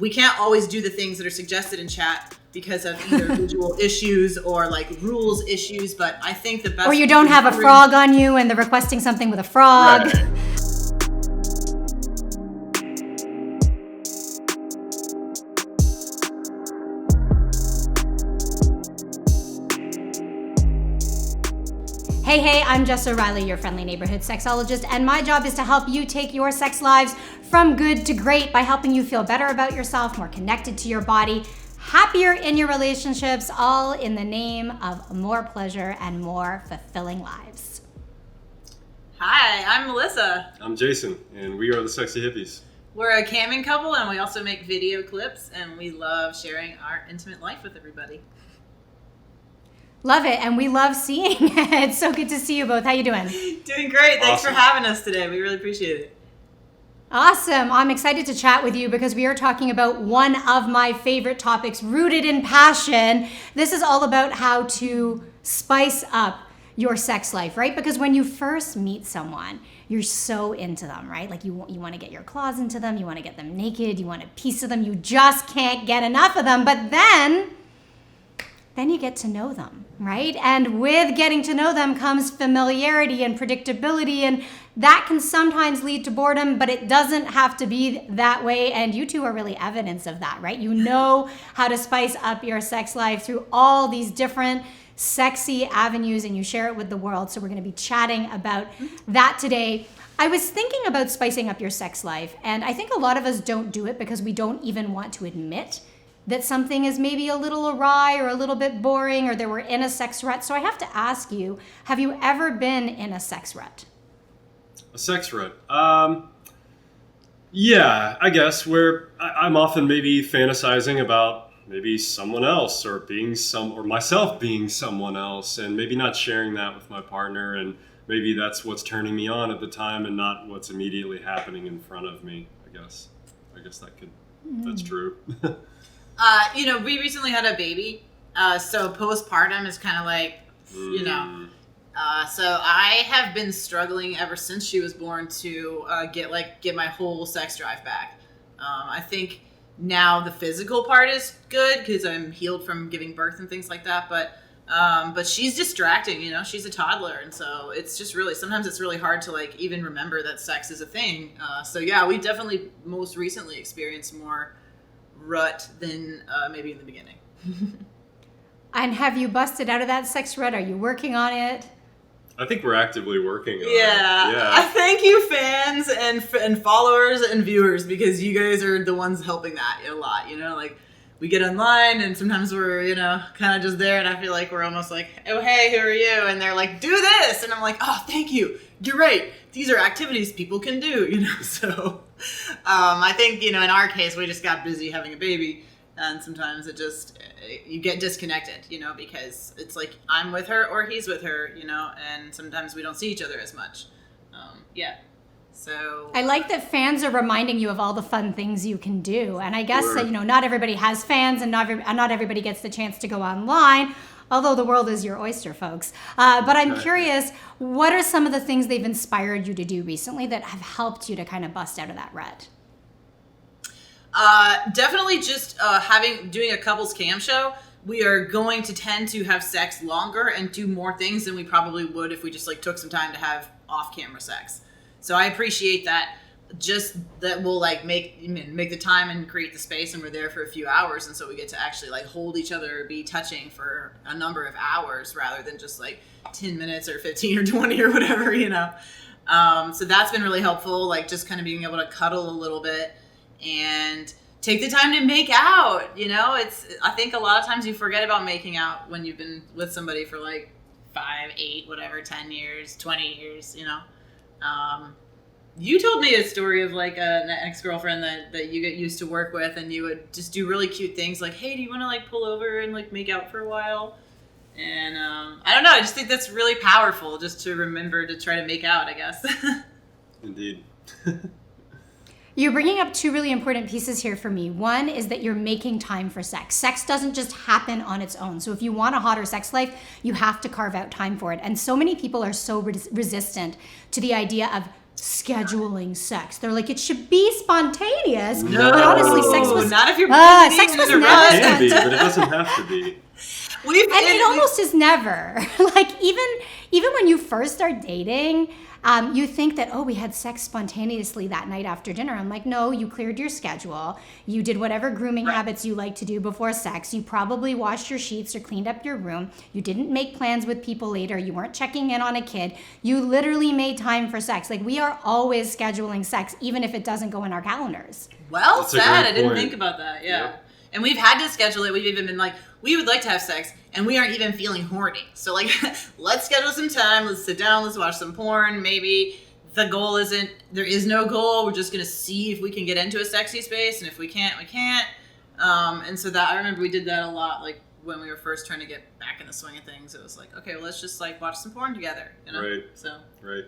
we can't always do the things that are suggested in chat because of either visual issues or like rules issues, but I think the best... Or you don't have a frog on you and they're requesting something with a frog. Right. Hey, I'm Jess O'Reilly, your friendly neighborhood sexologist, and my job is to help you take your sex lives from good to great by helping you feel better about yourself, more connected to your body, happier in your relationships, all in the name of more pleasure and more fulfilling lives. Hi, I'm Melissa. I'm Jason, and we are the Sexy Hippies. We're a camming couple, and we also make video clips, and we love sharing our intimate life with everybody. Love it, and we love seeing it. It's so good to see you both. How you doing? Doing great. Thanks Awesome. for having us today. We really appreciate it. Awesome. I'm excited to chat with you because we are talking about one of my favorite topics, rooted in passion. This is all about how to spice up your sex life, right? Because when you first meet someone, you're so into them, right? Like you want to get your claws into them, you want to get them naked, you want a piece of them, you just can't get enough of them. But then you get to know them, right? And with getting to know them comes familiarity and predictability, and that can sometimes lead to boredom, but it doesn't have to be that way. And you two are really evidence of that, right? You know how to spice up your sex life through all these different sexy avenues, and you share it with the world. So we're going to be chatting about that today. I was thinking about spicing up your sex life, and I think a lot of us don't do it because we don't even want to admit that something is maybe a little awry or a little bit boring, or that we're in a sex rut. So I have to ask you, have you ever been in a sex rut? A sex rut? Yeah, I guess, where I'm often maybe fantasizing about maybe someone else or myself being someone else, and maybe not sharing that with my partner, and maybe that's what's turning me on at the time and not what's immediately happening in front of me, I guess that's true. We recently had a baby, so postpartum is kind of like, so I have been struggling ever since she was born to get my whole sex drive back. I think now the physical part is good because I'm healed from giving birth and things like that, but she's distracting, she's a toddler, and so it's just sometimes it's really hard to like even remember that sex is a thing. So yeah, we definitely most recently experienced more rut than maybe in the beginning. And have you busted out of that sex rut? Are you working on it? I think we're actively working on it. Yeah. I thank you, fans and followers and viewers, because you guys are the ones helping that a lot. Like we get online and sometimes we're kind of just there, and I feel like we're almost like, oh hey, who are you? And they're like, do this, and I'm like, oh thank you, you're right. These are activities people can do. So I think in our case we just got busy having a baby, and sometimes you get disconnected, because it's like I'm with her or he's with her, and sometimes we don't see each other as much. So I like that fans are reminding you of all the fun things you can do. And I guess that, not everybody has fans, and not everybody gets the chance to go online, although the world is your oyster, folks. But I'm curious, what are some of the things they've inspired you to do recently that have helped you to kind of bust out of that rut? Definitely just doing a couples cam show. We are going to tend to have sex longer and do more things than we probably would if we just like took some time to have off-camera sex. So I appreciate that. Just that we'll like make the time and create the space, and we're there for a few hours, and so we get to actually like hold each other or be touching for a number of hours rather than just like 10 minutes or 15 or 20 or whatever, So that's been really helpful, like just kind of being able to cuddle a little bit and take the time to make out. I think a lot of times you forget about making out when you've been with somebody for like 5, 8, whatever, 10 years, 20 years, You told me a story of like an ex-girlfriend that you used to work with, and you would just do really cute things like, hey, do you want to like pull over and like make out for a while? And I don't know, I just think that's really powerful just to remember to try to make out, I guess. Indeed. You're bringing up two really important pieces here for me. One is that you're making time for sex. Sex doesn't just happen on its own. So if you want a hotter sex life, you have to carve out time for it. And so many people are so resistant to the idea of scheduling sex. They're like, it should be spontaneous. No, but honestly, sex was not if you're sex was It never can be, but it doesn't have to be. and it almost is never. Like even when you first start dating, you think that, oh, we had sex spontaneously that night after dinner. I'm like, no, you cleared your schedule. You did whatever grooming habits you like to do before sex. You probably washed your sheets or cleaned up your room. You didn't make plans with people later. You weren't checking in on a kid. You literally made time for sex. Like, we are always scheduling sex, even if it doesn't go in our calendars. Well That's a said. great I didn't point. think about that. Yeah. Yep. And we've had to schedule it. We've even been like, we would like to have sex, and we aren't even feeling horny. So, like, let's schedule some time. Let's sit down. Let's watch some porn. Maybe the goal isn't, there is no goal. We're just going to see if we can get into a sexy space. And if we can't, we can't. And so that, I remember we did that a lot, like, when we were first trying to get back in the swing of things. It was like, okay, well, let's just, like, watch some porn together. You know? Right. So. Right.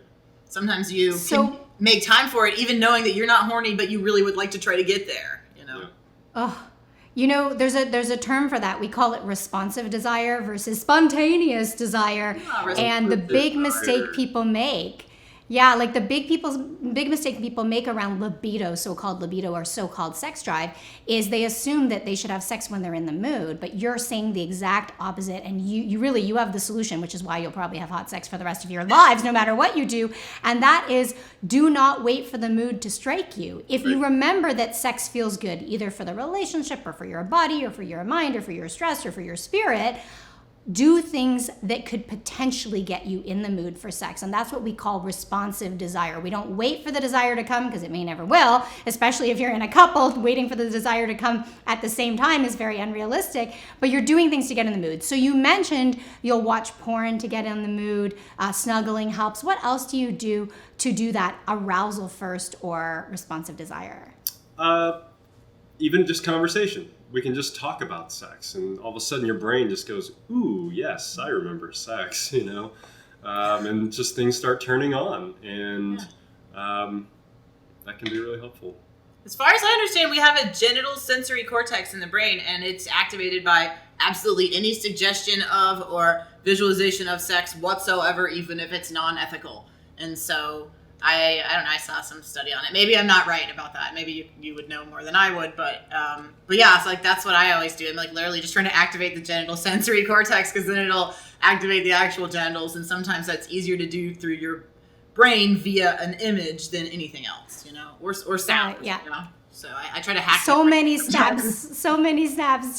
Sometimes you can make time for it, even knowing that you're not horny, but you really would like to try to get there, you know? Yeah. Oh, you know, there's a term for that. We call it responsive desire versus spontaneous desire. And the big mistake people make, like the big mistake people make around libido, so-called libido or so-called sex drive, is they assume that they should have sex when they're in the mood, but you're saying the exact opposite, and you have the solution, which is why you'll probably have hot sex for the rest of your lives, no matter what you do, and that is, do not wait for the mood to strike you. If you remember that sex feels good, either for the relationship or for your body or for your mind or for your stress or for your spirit, do things that could potentially get you in the mood for sex. And that's what we call responsive desire. We don't wait for the desire to come, because it may never will, especially if you're in a couple. Waiting for the desire to come at the same time is very unrealistic, but you're doing things to get in the mood. So you mentioned you'll watch porn to get in the mood, snuggling helps. What else do you do to do that arousal first or responsive desire? Even just conversation. We can just talk about sex, and all of a sudden your brain just goes, ooh, yes, I remember sex, you know? And just things start turning on, and that can be really helpful. As far as I understand, we have a genital sensory cortex in the brain, and it's activated by absolutely any suggestion of or visualization of sex whatsoever, even if it's non-ethical. And so I don't know, I saw some study on it. Maybe I'm not right about that. Maybe you would know more than I would, but yeah, it's like, that's what I always do. I'm like literally just trying to activate the genital sensory cortex, because then it'll activate the actual genitals, and sometimes that's easier to do through your brain via an image than anything else, you know, or sound. Yeah. You know? So I try to hack so many steps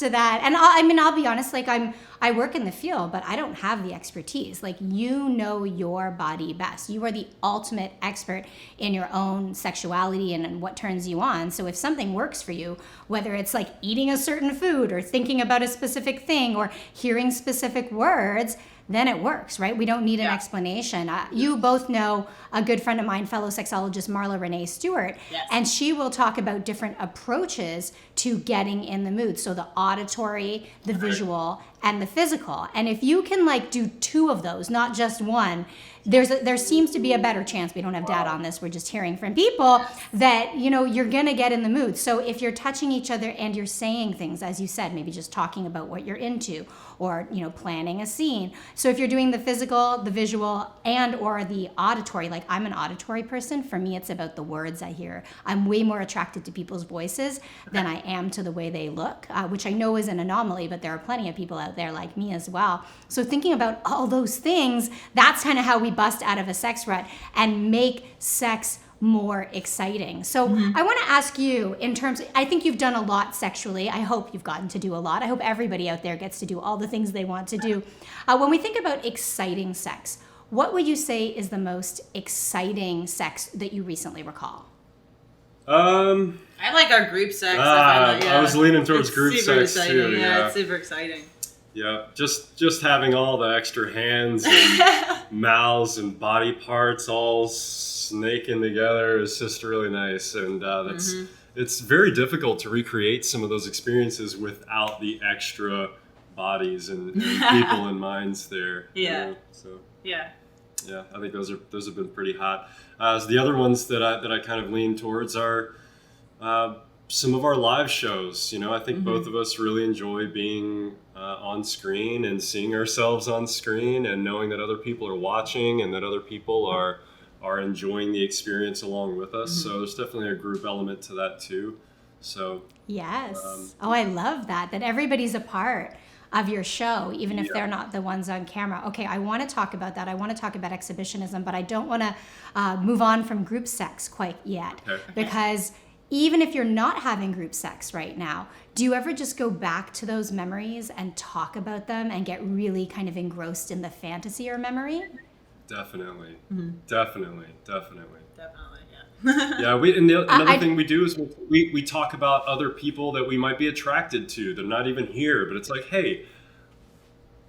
to that. And I'll be honest, like I work in the field, but I don't have the expertise. Like, you know your body best. You are the ultimate expert in your own sexuality and what turns you on. So if something works for you, whether it's like eating a certain food or thinking about a specific thing or hearing specific words, then it works, right? We don't need an explanation. You both know a good friend of mine, fellow sexologist Marla Renee Stewart, and she will talk about different approaches to getting in the mood. So the auditory, the visual, and the physical. And if you can like do two of those, not just one, there seems to be a better chance, we don't have data on this, we're just hearing from people, that, you know, you're gonna get in the mood. So if you're touching each other and you're saying things, as you said, maybe just talking about what you're into, or, you know, planning a scene. So if you're doing the physical, the visual, and or the auditory, like I'm an auditory person, for me it's about the words I hear. I'm way more attracted to people's voices than I am to the way they look, which I know is an anomaly, but there are plenty of people out there like me as well. So thinking about all those things, that's kind of how we bust out of a sex rut and make sex more exciting. So I want to ask you, in terms of, I think you've done a lot sexually. I hope you've gotten to do a lot. I hope everybody out there gets to do all the things they want to do. When we think about exciting sex, what would you say is the most exciting sex that you recently recall? I like our group sex. I was leaning towards group sex exciting. too. Yeah, it's super exciting. Yeah, just having all the extra hands and mouths and body parts all snaking together is just really nice, and it's very difficult to recreate some of those experiences without the extra bodies and people and minds there. Yeah. You know? So yeah, I think those have been pretty hot. So the other ones that I kind of lean towards are some of our live shows. You know, I think both of us really enjoy being on screen and seeing ourselves on screen and knowing that other people are watching and that other people are are enjoying the experience along with us. So there's definitely a group element to that too. So yes. I love that everybody's a part of your show, even if they're not the ones on camera. Okay, I want to talk about that. I want to talk about exhibitionism, but I don't want to move on from group sex quite yet. Okay. Because even if you're not having group sex right now, do you ever just go back to those memories and talk about them and get really kind of engrossed in the fantasy or memory? Definitely. Definitely. Yeah, another thing we do is we talk about other people that we might be attracted to. They're not even here, but it's like, hey,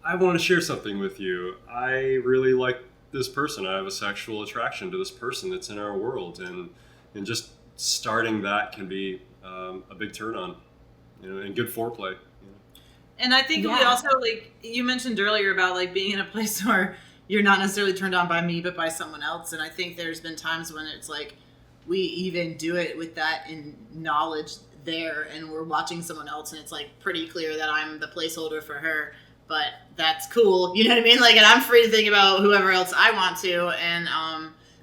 I want to share something with you. I really like this person. I have a sexual attraction to this person that's in our world, and just starting that can be a big turn on, and good foreplay. And I think we also, like you mentioned earlier about like being in a place where you're not necessarily turned on by me, but by someone else. And I think there's been times when it's like, we even do it with that in knowledge there, and we're watching someone else and it's like pretty clear that I'm the placeholder for her, but that's cool. You know what I mean? Like, and I'm free to think about whoever else I want to. And,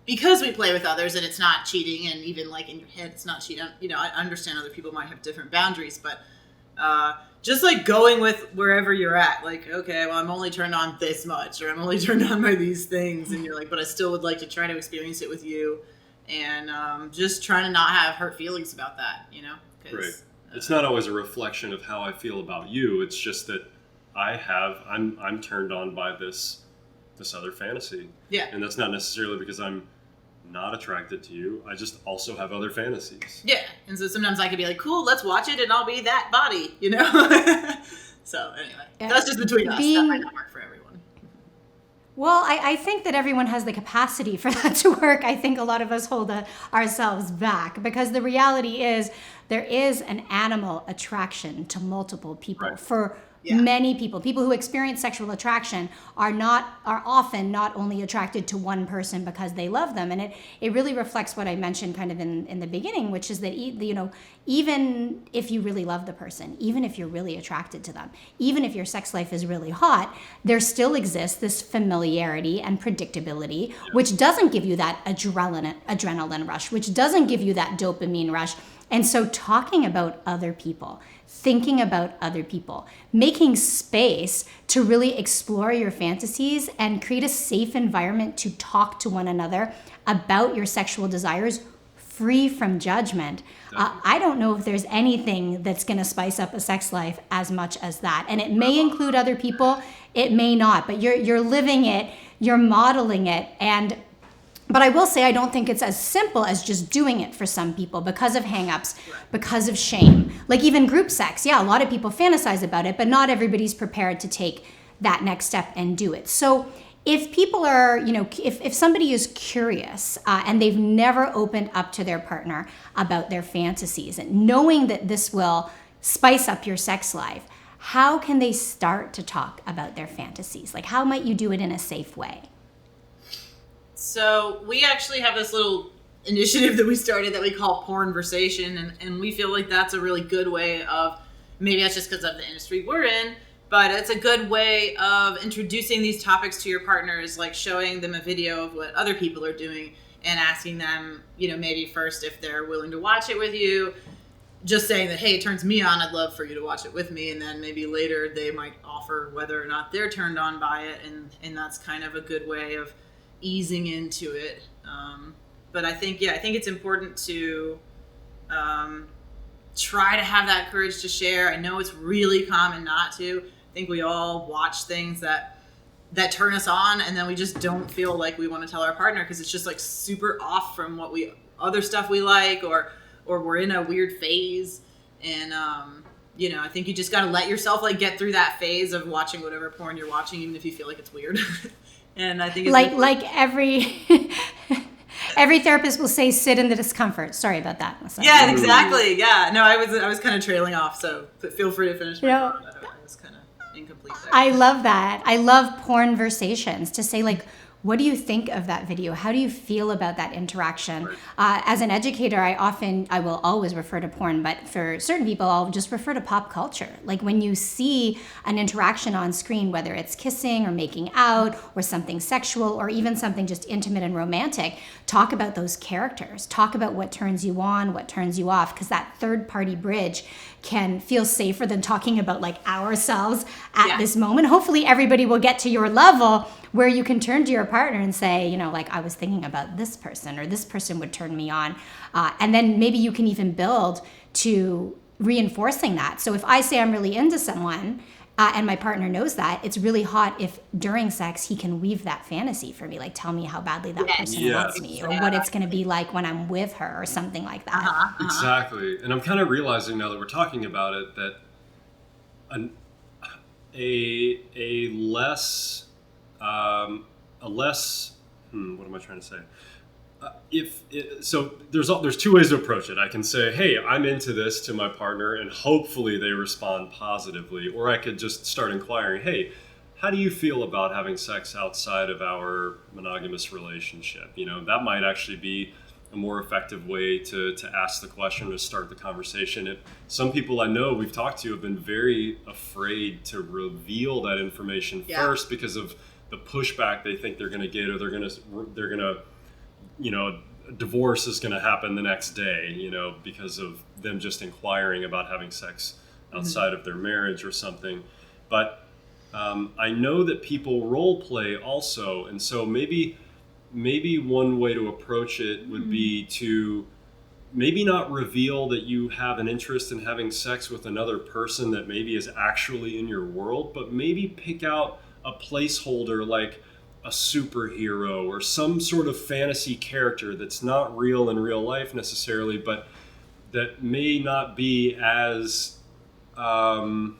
because we play with others and it's not cheating, and even like in your head, it's not cheating. I understand other people might have different boundaries, but, just like going with wherever you're at, like, okay, well, I'm only turned on this much, or I'm only turned on by these things. And you're like, but I still would like to try to experience it with you. And just trying to not have hurt feelings about that, Right. It's not always a reflection of how I feel about you. It's just that I'm turned on by this other fantasy. Yeah. And that's not necessarily because I'm not attracted to you. I just also have other fantasies. Yeah. And so sometimes I could be like, cool, let's watch it, and I'll be that body, So anyway, that's just between us. That might not work for everyone. Well, I think that everyone has the capacity for that to work. I think a lot of us hold ourselves back, because the reality is there is an animal attraction to multiple people. Right. For many people who experience sexual attraction are often not only attracted to one person because they love them. And it really reflects what I mentioned kind of in the beginning, which is that, even if you really love the person, even if you're really attracted to them, even if your sex life is really hot, there still exists this familiarity and predictability, which doesn't give you that adrenaline rush, which doesn't give you that dopamine rush. And so talking about other people, thinking about other people, making space to really explore your fantasies and create a safe environment to talk to one another about your sexual desires, free from judgment. I don't know if there's anything that's going to spice up a sex life as much as that. And it may include other people, it may not, but you're living it, you're modeling it. But I will say, I don't think it's as simple as just doing it for some people because of hangups, because of shame. Like even group sex, a lot of people fantasize about it, but not everybody's prepared to take that next step and do it. So if people are, if somebody is curious and they've never opened up to their partner about their fantasies, and knowing that this will spice up your sex life, how can they start to talk about their fantasies? Like, how might you do it in a safe way? So we actually have this little initiative that we started that we call Pornversation, and we feel like that's a really good way of, maybe that's just because of the industry we're in, but it's a good way of introducing these topics to your partners, like showing them a video of what other people are doing and asking them, maybe first if they're willing to watch it with you, just saying that, hey, it turns me on, I'd love for you to watch it with me, and then maybe later they might offer whether or not they're turned on by it, and that's kind of a good way of easing into it. But I think it's important to try to have that courage to share. I know it's really common not to. I think we all watch things that turn us on, and then we just don't feel like we want to tell our partner because it's just like super off from what other stuff we like, or we're in a weird phase. And I think you just got to let yourself like get through that phase of watching whatever porn you're watching, even if you feel like it's weird. And I think it's like every therapist will say, sit in the discomfort. Sorry about that. Yeah, exactly. Yeah. No, I was kind of trailing off, so feel free to finish. I was kind of incomplete there. I love that. I love Pornversations, to say like, What do you think of that video? How do you feel about that interaction? As an educator, I will always refer to porn, but for certain people, I'll just refer to pop culture. Like when you see an interaction on screen, whether it's kissing or making out or something sexual or even something just intimate and romantic, talk about those characters. Talk about what turns you on, what turns you off, because that third party bridge can feel safer than talking about like ourselves at this moment. Hopefully everybody will get to your level where you can turn to your partner and say, you know, like, I was thinking about this person, or this person would turn me on. And then maybe you can even build to reinforcing that. So if I say I'm really into someone and my partner knows that, it's really hot if during sex he can weave that fantasy for me, like tell me how badly that person wants me, or what it's going to be like when I'm with her, or something like that. Exactly. And I'm kind of realizing now that we're talking about it that a less what am I trying to say? So there's two ways to approach it. I can say, hey, I'm into this to my partner, and hopefully they respond positively. Or I could just start inquiring, hey, how do you feel about having sex outside of our monogamous relationship? You know, that might actually be a more effective way to ask the question, to start the conversation. Some people I know we've talked to have been very afraid to reveal that information first because of the pushback they think they're going to get, or they're going to, you know, divorce is going to happen the next day, you know, because of them just inquiring about having sex outside of their marriage or something. But I know that people role play also, and so maybe one way to approach it would be to maybe not reveal that you have an interest in having sex with another person that maybe is actually in your world, but maybe pick out a placeholder like a superhero or some sort of fantasy character that's not real in real life necessarily, but that may not be as threatening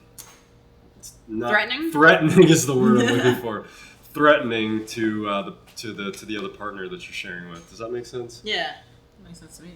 is the word I'm looking for. Threatening to the other partner that you're sharing with. Does that make sense? Yeah, that makes sense to me.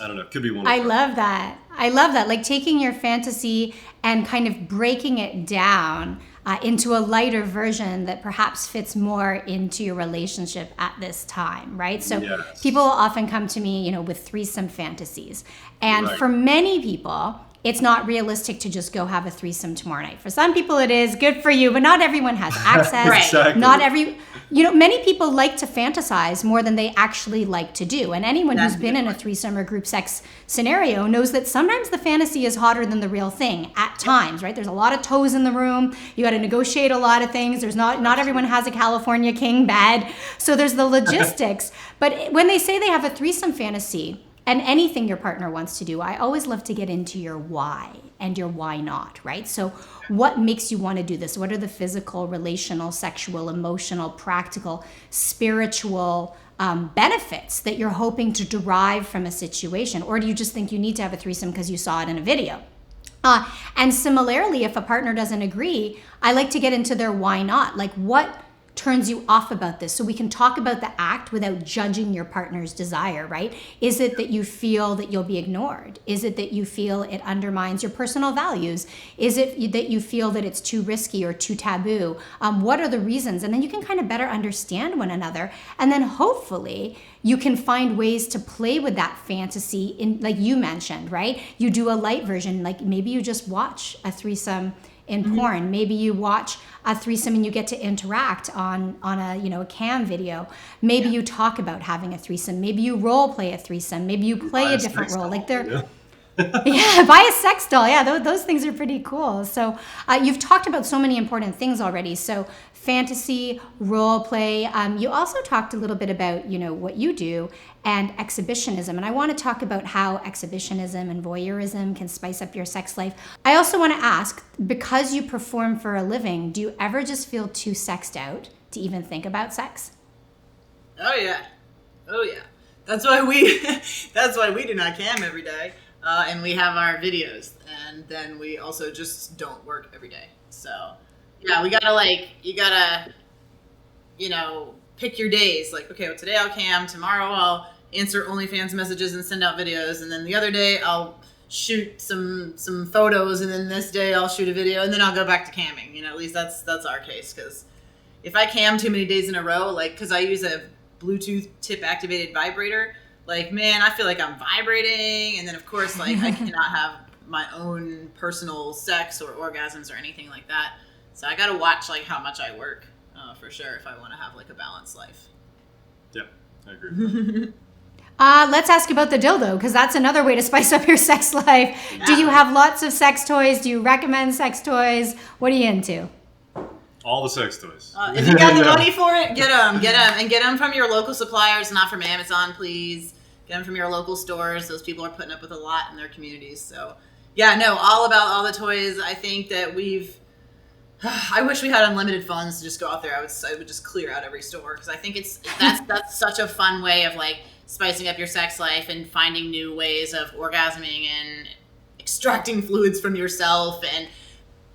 I don't know. It could be one. I love that. Like taking your fantasy and kind of breaking it down into a lighter version that perhaps fits more into your relationship at this time, right? So people often come to me, you know, with threesome fantasies. And for many people, it's not realistic to just go have a threesome tomorrow night. For some people it is, good for you, but not everyone has access. Exactly. Not every, you know, many people like to fantasize more than they actually like to do. And anyone who's been in a threesome or group sex scenario knows that sometimes the fantasy is hotter than the real thing at times, right? There's a lot of toes in the room. You got to negotiate a lot of things. There's not everyone has a California king bed. So there's the logistics. But when they say they have a threesome fantasy, and anything your partner wants to do, I always love to get into your why and your why not, right? So what makes you want to do this? What are the physical, relational, sexual, emotional, practical, spiritual benefits that you're hoping to derive from a situation? Or do you just think you need to have a threesome because you saw it in a video? And similarly, if a partner doesn't agree, I like to get into their why not. Like, what turns you off about this, so we can talk about the act without judging your partner's desire, right? Is it that you feel that you'll be ignored? Is it that you feel it undermines your personal values? Is it that you feel that it's too risky or too taboo? What are the reasons? And then you can kind of better understand one another. And then hopefully you can find ways to play with that fantasy in, like you mentioned, right? You do a light version, like maybe you just watch a threesome in porn. Maybe you watch a threesome and you get to interact on a, you know, a cam video. Maybe you talk about having a threesome. Maybe you role play a threesome. Maybe you play a different role. Like they're buy a sex doll. Yeah, those things are pretty cool. So you've talked about so many important things already. So fantasy, role play. You also talked a little bit about, you know, what you do and exhibitionism. And I want to talk about how exhibitionism and voyeurism can spice up your sex life. I also want to ask, because you perform for a living, do you ever just feel too sexed out to even think about sex? Oh yeah. That's why we do not cam every day. And we have our videos, and then we also just don't work every day. So yeah, you gotta, you know, pick your days. Like, okay, well, today I'll cam, tomorrow I'll answer OnlyFans messages and send out videos, and then the other day I'll shoot some photos, and then this day I'll shoot a video, and then I'll go back to camming. You know, at least that's our case, because if I cam too many days in a row, like, because I use a Bluetooth tip activated vibrator, like, man, I feel like I'm vibrating. And then, of course, like, I cannot have my own personal sex or orgasms or anything like that. So I got to watch, like, how much I work for sure if I want to have, like, a balanced life. Yep, I agree with that. Let's ask about the dildo, because that's another way to spice up your sex life. Yeah. Do you have lots of sex toys? Do you recommend sex toys? What are you into? All the sex toys. If you got the money for it, get them. And get them from your local suppliers, not from Amazon, please. Get them from your local stores. Those people are putting up with a lot in their communities. So, yeah, no, all about all the toys. I think that I wish we had unlimited funds to just go out there. I would just clear out every store, because I think that's such a fun way of, like, spicing up your sex life and finding new ways of orgasming and extracting fluids from yourself and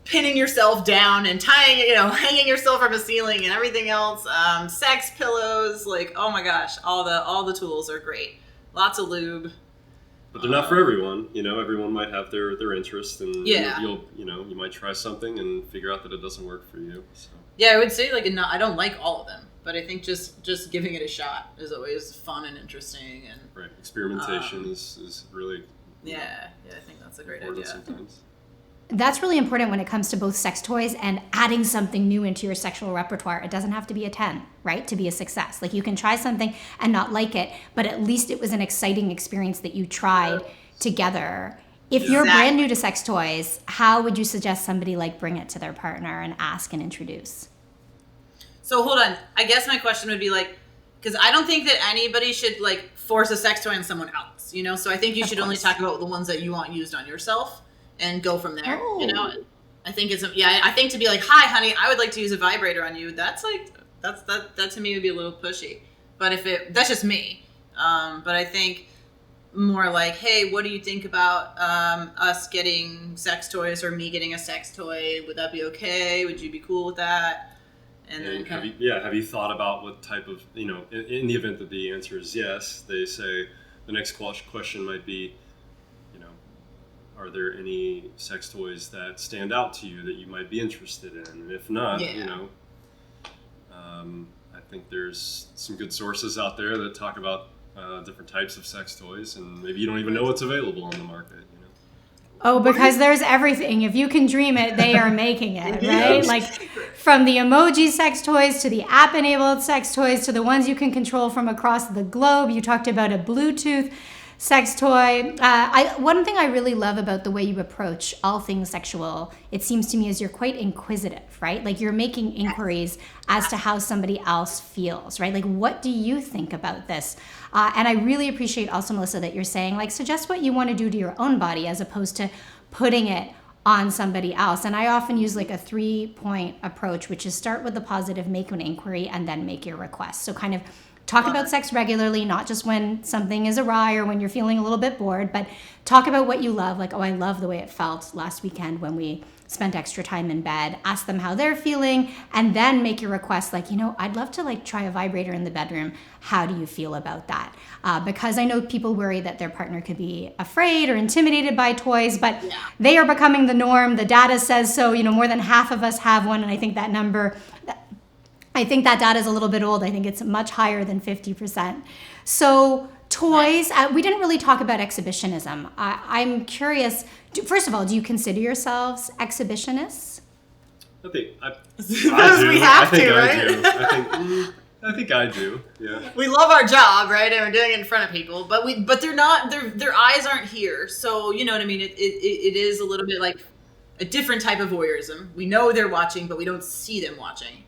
pinning yourself down and hanging yourself from a ceiling and everything else. Sex pillows, like, oh my gosh, all the tools are great. Lots of lube. But they're not for everyone. Everyone might have their interest, and Yeah. you might try something and figure out that it doesn't work for you. So. Yeah, I would say, like, I don't like all of them, but I think just giving it a shot is always fun and interesting. And Right, experimentation is really yeah, I think that's a great important idea. sometimes. That's really important when it comes to both sex toys and adding something new into your sexual repertoire. It doesn't have to be a 10, right, to be a success. Like, you can try something and not like it, but at least it was an exciting experience that you tried together. If you're brand new to sex toys, how would you suggest somebody, like, bring it to their partner and ask and introduce? So hold on. I guess my question would be, like, because I don't think that anybody should, like, force a sex toy on someone else, So I think you should only talk about the ones that you want used on yourself and go from there, I think I think to be like, hi, honey, I would like to use a vibrator on you. That's like, that to me would be a little pushy. But that's just me. But I think more like, hey, what do you think about us getting sex toys, or me getting a sex toy? Would that be okay? Would you be cool with that? And then have you thought about what type of, in the event that the answer is yes, they say the next question might be, are there any sex toys that stand out to you that you might be interested in? And if not, I think there's some good sources out there that talk about different types of sex toys, and maybe you don't even know what's available on the market. Oh, because there's everything. If you can dream it, they are making it, right? Like, from the emoji sex toys to the app-enabled sex toys to the ones you can control from across the globe. You talked about a Bluetooth sex toy. One thing I really love about the way you approach all things sexual, it seems to me, is you're quite inquisitive, right? Like, you're making inquiries as to how somebody else feels, right? Like, what do you think about this? And I really appreciate also, Melissa, that you're saying, like, suggest what you want to do to your own body as opposed to putting it on somebody else. And I often use, like, a 3-point approach, which is start with the positive, make an inquiry, and then make your request. So kind of talk about sex regularly, not just when something is awry or when you're feeling a little bit bored, but talk about what you love. Like, oh, I love the way it felt last weekend when we spent extra time in bed. Ask them how they're feeling, and then make your request. Like, I'd love to, like, try a vibrator in the bedroom. How do you feel about that? Because I know people worry that their partner could be afraid or intimidated by toys, but they are becoming the norm. The data says so. More than half of us have one, and I think that data is a little bit old. I think it's much higher than 50%. So toys, we didn't really talk about exhibitionism. I'm curious, first of all, do you consider yourselves exhibitionists? I think I do. We have to, right? I think I do. Yeah. We love our job, right? And we're doing it in front of people, but they're not. Their eyes aren't here. So you know what I mean. It is a little bit like a different type of voyeurism. We know they're watching, but we don't see them watching.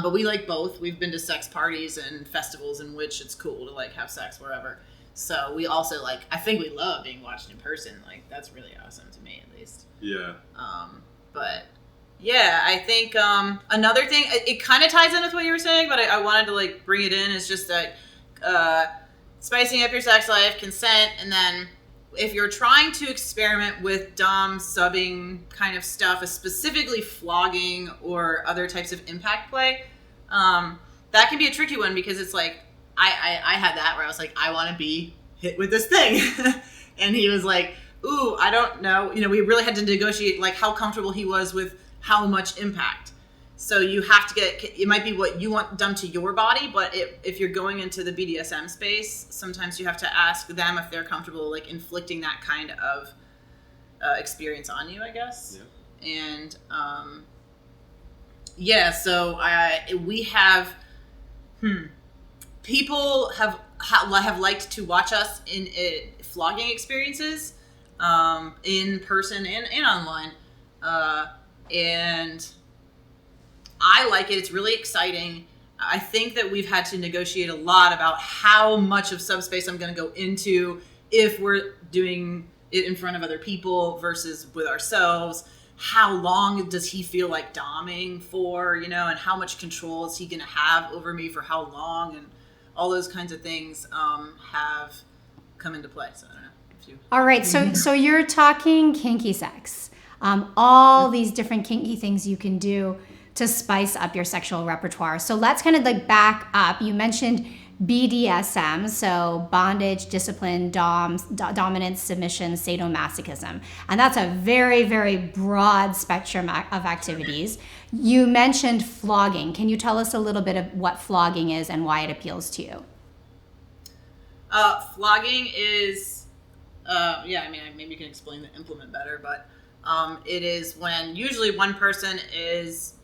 But we like both. We've been to sex parties and festivals in which it's cool to, like, have sex wherever. So we also, like, I think we love being watched in person. Like, that's really awesome to me, at least. Yeah. But yeah, I think another thing, it kind of ties in with what you were saying, but I wanted to, like, bring it in, is just that spicing up your sex life, consent, and then if you're trying to experiment with dom subbing kind of stuff, specifically flogging or other types of impact play, that can be a tricky one, because it's like, I had that where I was like, I want to be hit with this thing. And he was like, ooh, I don't know. We really had to negotiate, like, how comfortable he was with how much impact. So you have to it might be what you want done to your body, but if you're going into the BDSM space, sometimes you have to ask them if they're comfortable like inflicting that kind of experience on you, I guess. Yeah. And so we have people have liked to watch us in flogging experiences, in person and online, and I like it. It's really exciting. I think that we've had to negotiate a lot about how much of Subspace I'm going to go into if we're doing it in front of other people versus with ourselves. How long does he feel like doming for, and how much control is he going to have over me for how long, and all those kinds of things have come into play. So I don't know if you. All right, so you're talking kinky sex, all these different kinky things you can do to spice up your sexual repertoire. So let's kind of like back up. You mentioned BDSM, so bondage, discipline, dominance, submission, sadomasochism. And that's a very, very broad spectrum of activities. You mentioned flogging. Can you tell us a little bit of what flogging is and why it appeals to you? Flogging is, maybe you can explain the implement better, but it is when usually one person has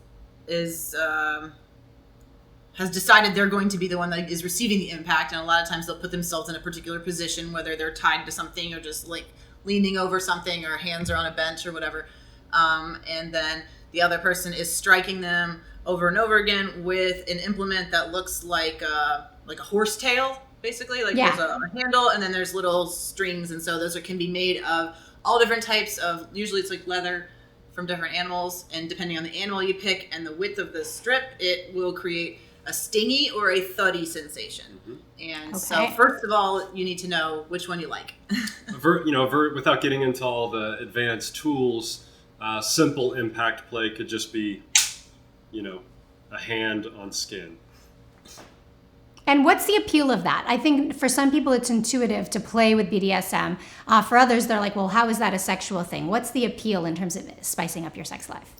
decided they're going to be the one that is receiving the impact, and a lot of times they'll put themselves in a particular position, whether they're tied to something or just like leaning over something or hands are on a bench or whatever, and then the other person is striking them over and over again with an implement that looks like a horse tail, basically. There's a handle and then there's little strings, and so those can be made of all different types of, usually it's like leather from different animals, and depending on the animal you pick and the width of the strip, it will create a stingy or a thuddy sensation. And so first of all, you need to know which one you like. Without getting into all the advanced tools, simple impact play could just be, a hand on skin. And what's the appeal of that? I think for some people it's intuitive to play with BDSM. For others, they're like, well, how is that a sexual thing? What's the appeal in terms of spicing up your sex life?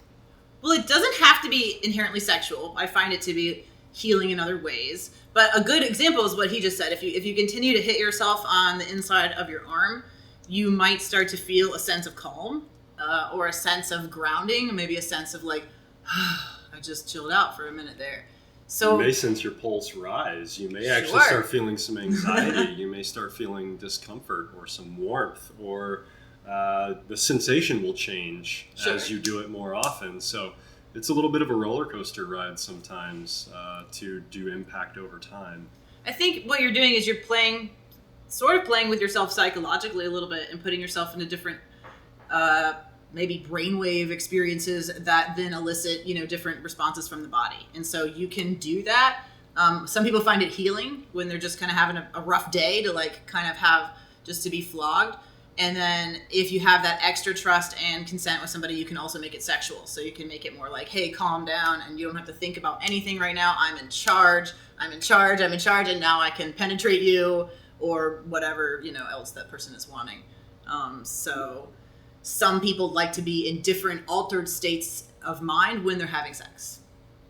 Well, it doesn't have to be inherently sexual. I find it to be healing in other ways. But a good example is what he just said. If you continue to hit yourself on the inside of your arm, you might start to feel a sense of calm, or a sense of grounding, maybe a sense of like, I just chilled out for a minute there. So you may sense your pulse rise. You may actually start feeling some anxiety. You may start feeling discomfort or some warmth, or the sensation will change as you do it more often. So it's a little bit of a roller coaster ride sometimes to do impact over time. I think what you're doing is you're playing with yourself psychologically a little bit and putting yourself into different maybe brainwave experiences that then elicit, different responses from the body. And so you can do that. Some people find it healing when they're just kind of having a rough day to like kind of have just to be flogged. And then if you have that extra trust and consent with somebody, you can also make it sexual. So you can make it more like, hey, calm down, and you don't have to think about anything right now. I'm in charge, and now I can penetrate you, or whatever, else that person is wanting. So some people like to be in different altered states of mind when they're having sex.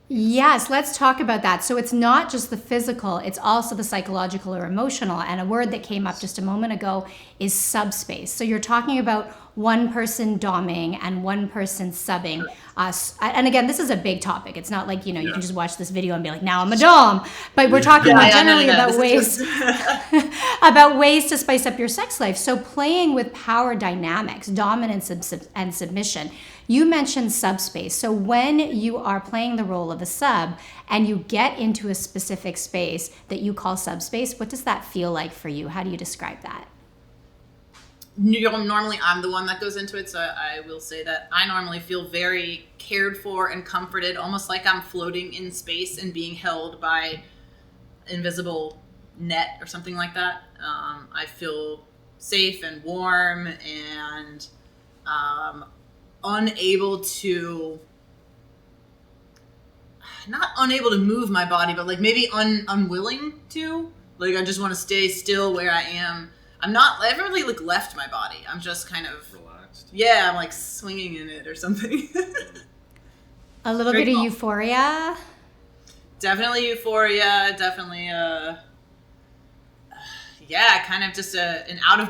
Yes, let's talk about that. So it's not just the physical, it's also the psychological or emotional. And a word that came up just a moment ago is subspace. So you're talking about one person doming and one person subbing. And again, this is a big topic. It's not like, you can just watch this video and be like, now I'm a dom. But we're talking generally about ways about ways to spice up your sex life. So playing with power dynamics, dominance and submission. You mentioned subspace. So when you are playing the role of a sub and you get into a specific space that you call subspace, what does that feel like for you? How do you describe that? Normally I'm the one that goes into it, so I will say that I normally feel very cared for and comforted, almost like I'm floating in space and being held by invisible net or something like that. I feel safe and warm and not unable to move my body, but like maybe unwilling to. Like I just want to stay still where I am. I haven't really like left my body. I'm just kind of relaxed. Yeah, I'm like swinging in it or something. A little Very bit of cool. euphoria. Definitely euphoria. Definitely yeah, kind of just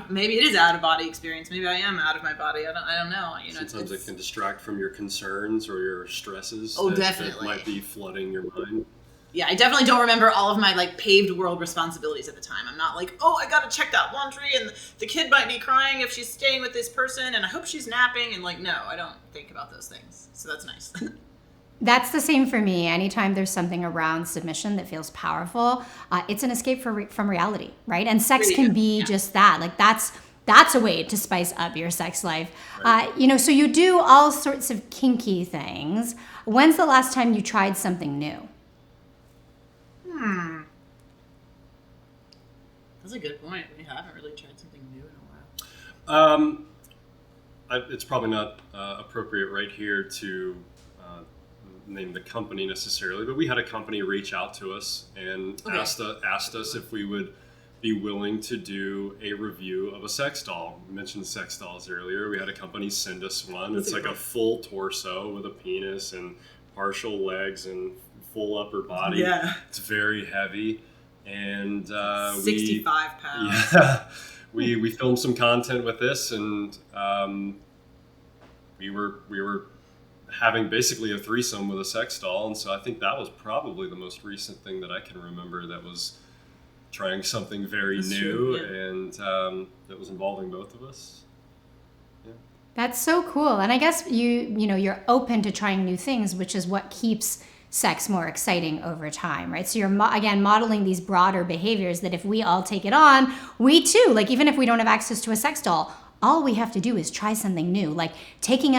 maybe it is out of body experience. Maybe I am out of my body. I don't know. Sometimes it can distract from your concerns or your stresses. Oh, that definitely. might be flooding your mind. Yeah, I definitely don't remember all of my like paved world responsibilities at the time. I'm not like, oh, I gotta check that laundry, and the kid might be crying if she's staying with this person, and I hope she's napping. And like, no, I don't think about those things. So that's nice. That's the same for me. Anytime there's something around submission that feels powerful, it's an escape from reality, right? And sex can be just that. Like that's a way to spice up your sex life. Right. So you do all sorts of kinky things. When's the last time you tried something new? That's a good point. We haven't really tried something new in a while. It's probably not appropriate right here to name the company necessarily, but we had a company reach out to us and asked us if we would be willing to do a review of a sex doll. We mentioned sex dolls earlier. We had a company send us one. It's like a full torso with a penis and partial legs and full upper body. Yeah. It's very heavy. And 65 pounds. Yeah, we filmed some content with this, and we were having basically a threesome with a sex doll, and so I think that was probably the most recent thing that I can remember that was trying something very new, and that was involving both of us. Yeah. That's so cool. And I guess you're open to trying new things, which is what keeps sex more exciting over time, right? So you're again modeling these broader behaviors that if we all take it on, we too, like even if we don't have access to a sex doll, all we have to do is try something new, like take it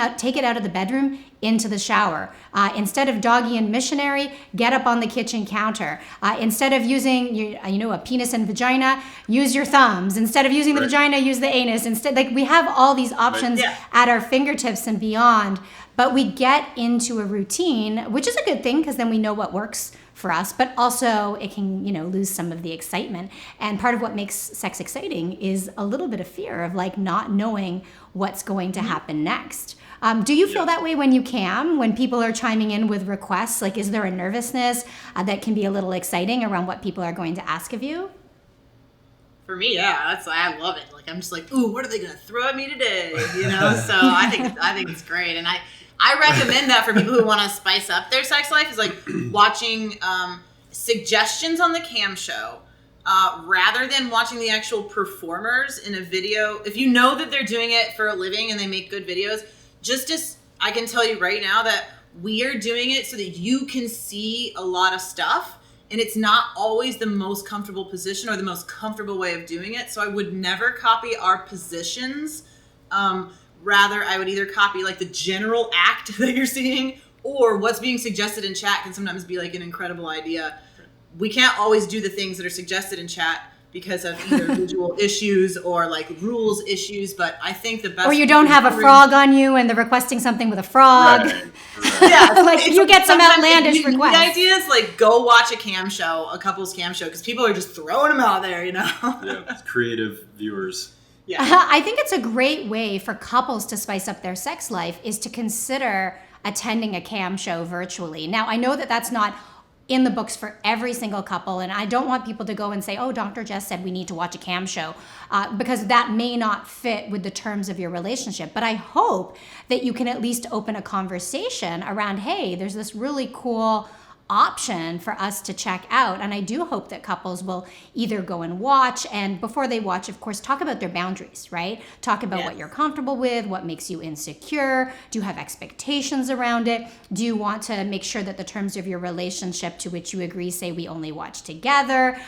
out of the bedroom into the shower. Instead of doggy and missionary, get up on the kitchen counter. Instead of using a penis and vagina, use your thumbs. Instead of using the vagina, use the anus. Instead, like we have all these options at our fingertips and beyond. But we get into a routine, which is a good thing because then we know what works for us, but also it can, lose some of the excitement. And part of what makes sex exciting is a little bit of fear of like not knowing what's going to happen next. Do you feel that way when people are chiming in with requests? Like, is there a nervousness that can be a little exciting around what people are going to ask of you? For me, yeah, I love it. Like I'm just like, ooh, what are they gonna throw at me today? So I think it's great, and I recommend that for people who want to spice up their sex life is like watching suggestions on the cam show rather than watching the actual performers in a video. If you know that they're doing it for a living and they make good videos, just as I can tell you right now that we are doing it so that you can see a lot of stuff, and it's not always the most comfortable position or the most comfortable way of doing it. So I would never copy our positions. Rather, I would either copy like the general act that you're seeing, or what's being suggested in chat can sometimes be like an incredible idea. We can't always do the things that are suggested in chat because of either visual issues or like rules issues, but I think the best... Or you don't have a frog on you and they're requesting something with a frog. Right. Yeah, like you get some outlandish requests. The idea is like go watch a cam show, a couple's cam show, because people are just throwing them out there, Yeah, creative viewers. Yeah. I think it's a great way for couples to spice up their sex life is to consider attending a cam show virtually. Now, I know that that's not in the books for every single couple, and I don't want people to go and say, oh, Dr. Jess said we need to watch a cam show, because that may not fit with the terms of your relationship. But I hope that you can at least open a conversation around, hey, there's this really cool option for us to check out. And I do hope that couples will either go and watch, and before they watch, of course, talk about their boundaries, right? Talk about what you're comfortable with, what makes you insecure. Do you have expectations around it? Do you want to make sure that the terms of your relationship to which you agree say we only watch together?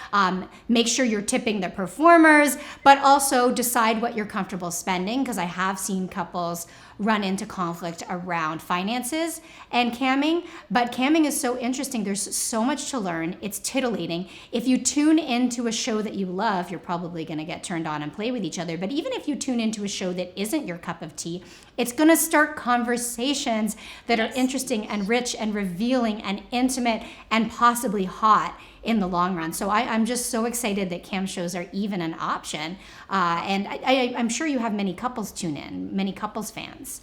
Make sure you're tipping the performers, but also decide what you're comfortable spending, because I have seen couples run into conflict around finances and camming. But camming is so interesting. There's so much to learn. It's titillating. If you tune into a show that you love, you're probably going to get turned on and play with each other. But even if you tune into a show that isn't your cup of tea, it's going to start conversations that are interesting and rich and revealing and intimate and possibly hot in the long run. So I'm just so excited that cam shows are even an option. And I'm sure you have many couples tune in, many couples fans.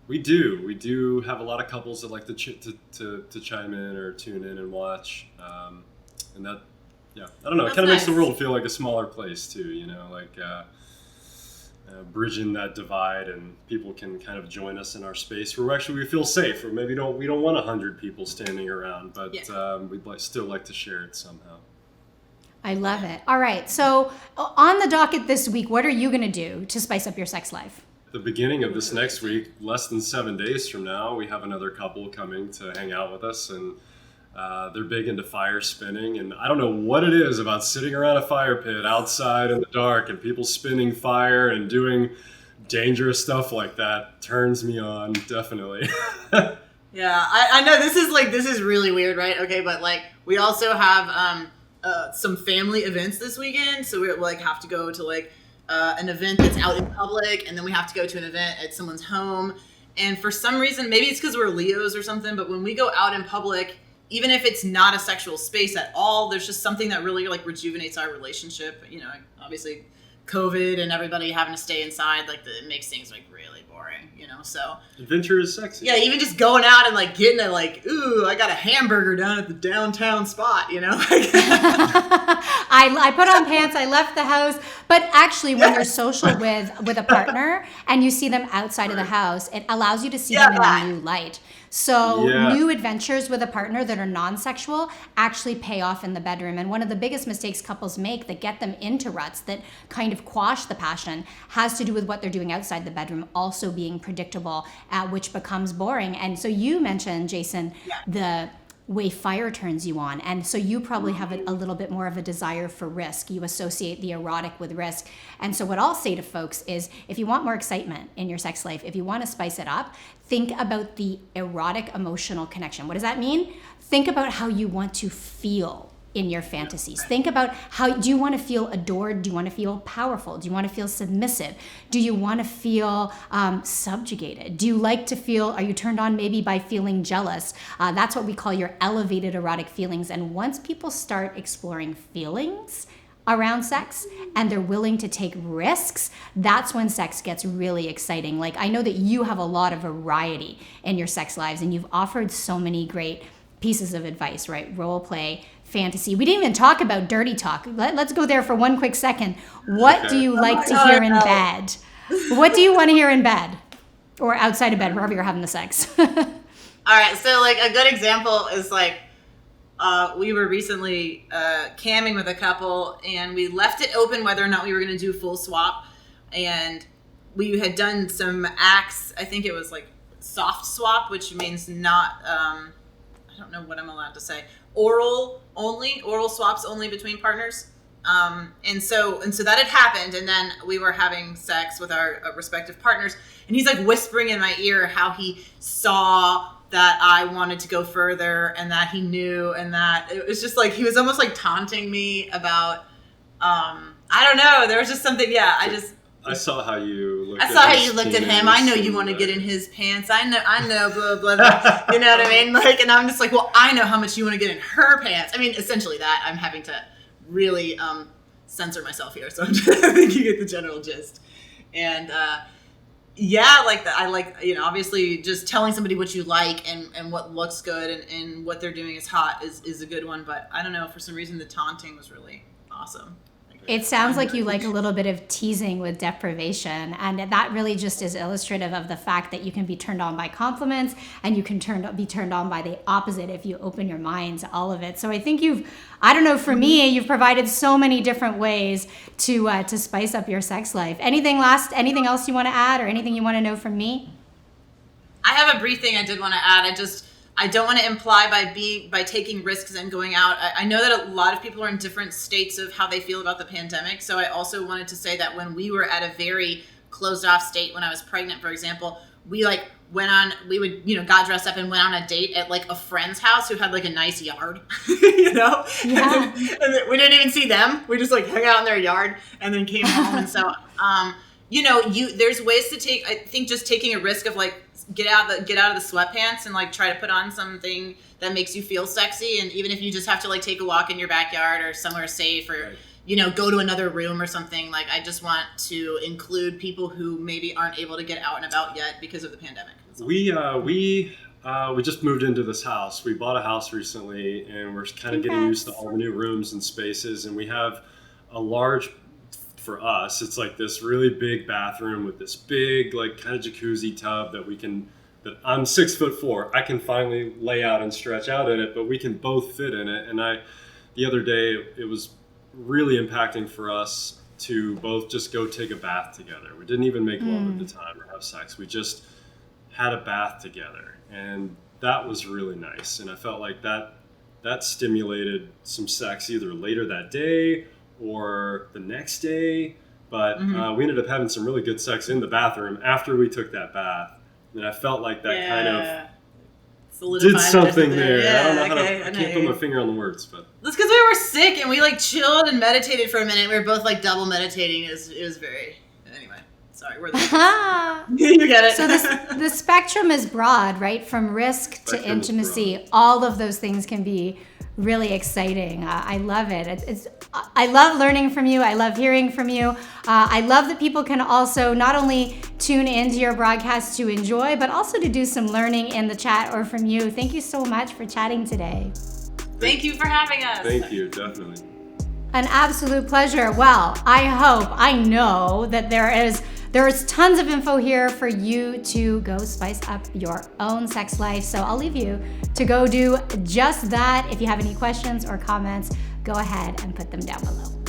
We do have a lot of couples that like to chime in or tune in and watch, and that, yeah, I don't know. It kind of makes the world feel like a smaller place too. You know, like bridging that divide, and people can kind of join us in our space where we feel safe, or maybe we don't want 100 people standing around, but we'd still like to share it somehow. I love it. All right, so on the docket this week, what are you going to do to spice up your sex life? The beginning of this next week, less than 7 days from now, we have another couple coming to hang out with us, and they're big into fire spinning, and I don't know what it is about sitting around a fire pit outside in the dark and people spinning fire and doing dangerous stuff like that turns me on, definitely. Yeah, I know this is really weird, right? Okay, but like we also have some family events this weekend, so we like have to go to like an event that's out in public, and then we have to go to an event at someone's home. And for some reason, maybe it's because we're Leos or something, but when we go out in public, even if it's not a sexual space at all, there's just something that really like rejuvenates our relationship. You know, obviously COVID and everybody having to stay inside, like it makes things like really boring, you know, so. Adventure is sexy. Yeah, even just going out and like getting a like, ooh, I got a hamburger down at the downtown spot, you know. I put on pants, I left the house, but actually when you're social with a partner and you see them outside of the house, it allows you to see them in a new light. So new adventures with a partner that are non-sexual actually pay off in the bedroom. And one of the biggest mistakes couples make that get them into ruts that kind of quash the passion has to do with what they're doing outside the bedroom also being predictable, which becomes boring. And so you mentioned, Jason, the way fire turns you on. And so you probably have a little bit more of a desire for risk. You associate the erotic with risk. And so what I'll say to folks is if you want more excitement in your sex life, if you want to spice it up, think about the erotic emotional connection. What does that mean? Think about how you want to feel in your fantasies. Think about do you want to feel adored? Do you want to feel powerful? Do you want to feel submissive? Do you want to feel subjugated? Do you like to feel, are you turned on maybe by feeling jealous? That's what we call your elevated erotic feelings. And once people start exploring feelings around sex and they're willing to take risks, that's when sex gets really exciting. Like I know that you have a lot of variety in your sex lives and you've offered so many great pieces of advice, right? Role play, fantasy. We didn't even talk about dirty talk. Let's go there for one quick second. What do you like to hear in bed? What do you want to hear in bed? Or outside of bed, wherever you're having the sex. All right, so like a good example is like we were recently camming with a couple and we left it open whether or not we were going to do full swap. And we had done some acts, I think it was like soft swap, which means not, I don't know what I'm allowed to say, oral swaps only between partners. And so that had happened. And then we were having sex with our respective partners. And he's like whispering in my ear how he saw that I wanted to go further and that he knew, and that it was just like, he was almost like taunting me about, I don't know. There was just something. Yeah. I saw how you looked at him. I know you want to get in his pants. I know, blah, blah, blah. You know what I mean? Like, and I'm just like, well, I know how much you want to get in her pants. I mean, essentially that. I'm having to really censor myself here. So I think you get the general gist. And like that. I like, you know, obviously just telling somebody what you like and what looks good and what they're doing is hot is a good one. But I don't know, for some reason the taunting was really awesome. It sounds like you like a little bit of teasing with deprivation, and that really just is illustrative of the fact that you can be turned on by compliments and you can be turned on by the opposite if you open your mind to all of it. So I think for me, you've provided so many different ways to spice up your sex life. Anything else you want to add or anything you want to know from me? I have a brief thing I did want to add. I don't want to imply by taking risks and going out. I know that a lot of people are in different states of how they feel about the pandemic. So I also wanted to say that when we were at a very closed off state, when I was pregnant, for example, we like got dressed up and went on a date at like a friend's house who had like a nice yard, you know? Yeah. And then we didn't even see them. We just like hung out in their yard and then came home. And so, there's ways to just taking a risk of like, get out of the sweatpants and like try to put on something that makes you feel sexy. And even if you just have to like take a walk in your backyard or somewhere safe or go to another room or something. Like, I just want to include people who maybe aren't able to get out and about yet because of the pandemic. We just moved into this house. We bought a house recently, and we're kind of getting used to all the new rooms and spaces. And we have a large, for us, it's like this really big bathroom with this big, like, kind of jacuzzi tub that I'm 6'4". I can finally lay out and stretch out in it, but we can both fit in it. And the other day, it was really impacting for us to both just go take a bath together. We didn't even make love at the time or have sex. We just had a bath together, and that was really nice. And I felt like that stimulated some sex either later that day or the next day. But we ended up having some really good sex in the bathroom after we took that bath. And I felt like that kind of did something there. Yeah, I don't know I can't put my finger on the words, but that's because we were sick and we like chilled and meditated for a minute. We were both like double meditating. It was very, anyway. Sorry, we're the you get it. So the spectrum is broad, right? From risk to intimacy. All of those things can be really exciting. I love it. I love learning from you. I love hearing from you. I love that people can also not only tune into your broadcast to enjoy, but also to do some learning in the chat or from you. Thank you so much for chatting today. Thank you for having us. Thank you, definitely. An absolute pleasure. Well, I know that there is tons of info here for you to go spice up your own sex life. So I'll leave you to go do just that. If you have any questions or comments, go ahead and put them down below.